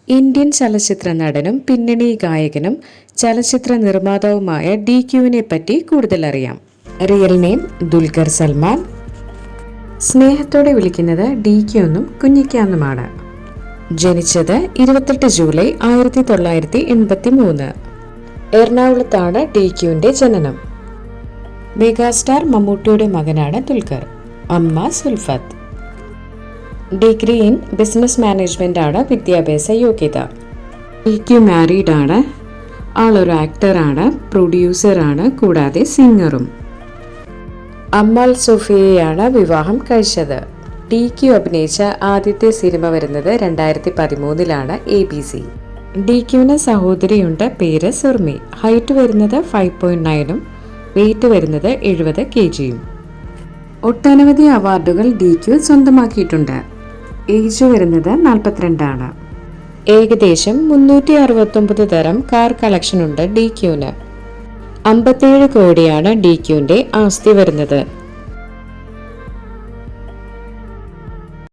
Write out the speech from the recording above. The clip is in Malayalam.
ഇന്ത്യൻ ചലച്ചിത്ര നടനും പിന്നണി ഗായകനും ചലച്ചിത്ര നിർമ്മാതാവുമായ DQവിനെ പറ്റി കൂടുതൽ അറിയാം. Real name Dulquer Salman. സ്നേഹത്തോടെ വിളിക്കുന്നത് DQ എന്നും കുഞ്ഞിക്കാന്നുമാണ്. ജനിച്ചത് 28 ജൂലൈ 1983. എറണാകുളത്താണ് DQവിന്റെ ജനനം. മെഗാസ്റ്റാർ മമ്മൂട്ടിയുടെ മകനാണ് ദുൽഖർ. അമ്മ Sulfath. Degree in business management ആണ് വിദ്യാഭ്യാസ യോഗ്യത. DQ മാരീഡ് ആണ്. ആളൊരു ആക്ടറാണ്, പ്രൊഡ്യൂസറാണ്, കൂടാതെ സിംഗറും. അമ്മാൽ സോഫിയയാണ് വിവാഹം കഴിച്ചത്. DQ അഭിനയിച്ച ആദ്യത്തെ സിനിമ വരുന്നത് 2013 ABC. DQവിന് സഹോദരിയുണ്ട്, പേര് സുർമി. ഹൈറ്റ് വരുന്നത് 5.9ഉം വെയിറ്റ് വരുന്നത് 70 kgയും. ഒട്ടനവധി അവാർഡുകൾ DQ സ്വന്തമാക്കിയിട്ടുണ്ട്. ഏജ് വരുന്നത് 42 ആണ്. ഏകദേശം 369 തരം കാർ കളക്ഷൻ ഉണ്ട് DQവിന്. 57 കോടിയാണ് DQവിന്റെ ആസ്തി വരുന്നത്.